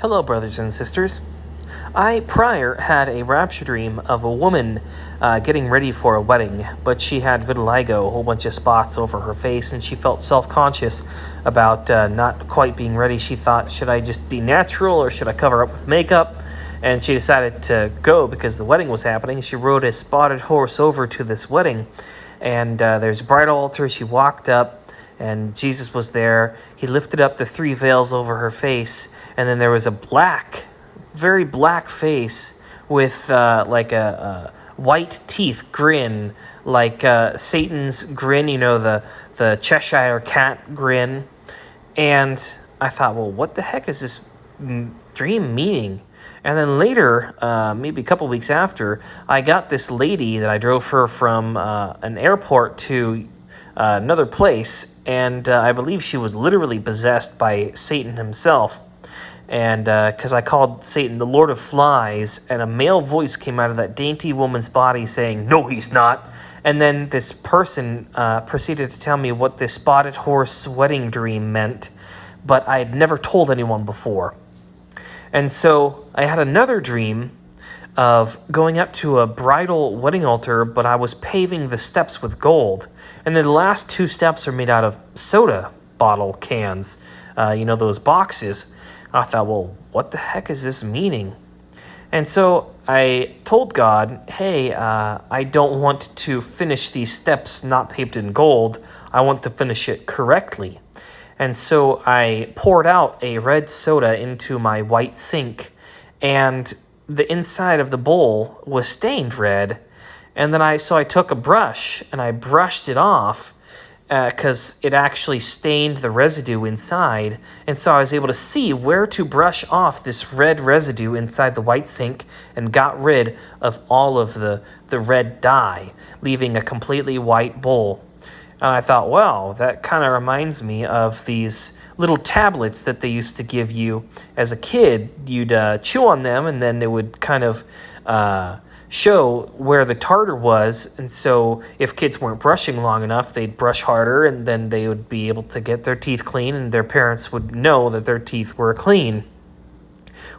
Hello, brothers and sisters. I prior had a rapture dream of a woman getting ready for a wedding, but she had vitiligo, a whole bunch of spots over her face, and she felt self-conscious about not quite being ready. She thought, should I just be natural or should I cover up with makeup? And she decided to go because the wedding was happening. She rode a spotted horse over to this wedding, and there's a bridal altar. She walked up, and Jesus was there. He lifted up the 3 veils over her face, and then there was a very black face with like a white teeth grin, like Satan's grin, the Cheshire cat grin. And I thought, well, what the heck is this dream meaning? And then later, maybe a couple weeks after, I got this lady that I drove her from an airport to another place, and I believe she was literally possessed by Satan himself. And because I called Satan the Lord of Flies, and a male voice came out of that dainty woman's body saying, "No, he's not." And then this person proceeded to tell me what this spotted horse wedding dream meant, but I had never told anyone before. And so I had another dream of going up to a bridal wedding altar, but I was paving the steps with gold. And then the last 2 steps are made out of soda bottle cans, those boxes. I thought, well, what the heck is this meaning? And so I told God, hey, I don't want to finish these steps not paved in gold. I want to finish it correctly. And so I poured out a red soda into my white sink, and the inside of the bowl was stained red. And then I took a brush and I brushed it off because it actually stained the residue inside. And so I was able to see where to brush off this red residue inside the white sink and got rid of all of the red dye, leaving a completely white bowl. And I thought, wow, that kind of reminds me of these little tablets that they used to give you as a kid. You'd chew on them, and then it would kind of show where the tartar was. And so if kids weren't brushing long enough, they'd brush harder, and then they would be able to get their teeth clean, and their parents would know that their teeth were clean.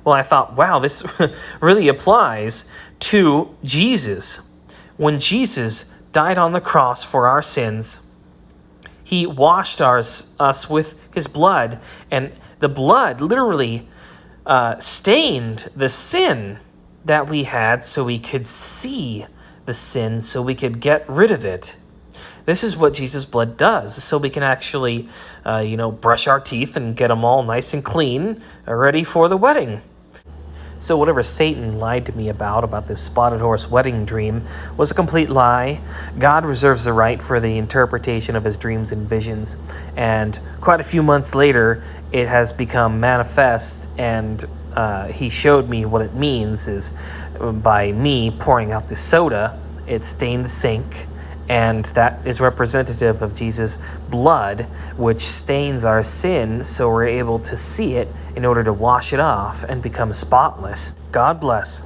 Well, I thought, wow, this really applies to Jesus. When Jesus died on the cross for our sins, he washed us with his blood, and the blood literally stained the sin that we had so we could see the sin, so we could get rid of it. This is what Jesus' blood does, so we can actually, brush our teeth and get them all nice and clean, ready for the wedding. So whatever Satan lied to me about this spotted horse wedding dream was a complete lie. God reserves the right for the interpretation of his dreams and visions. And quite a few months later, it has become manifest, and he showed me what it means is by me pouring out the soda, it stained the sink, and that is representative of Jesus' blood, which stains our sin, so we're able to see it in order to wash it off and become spotless. God bless.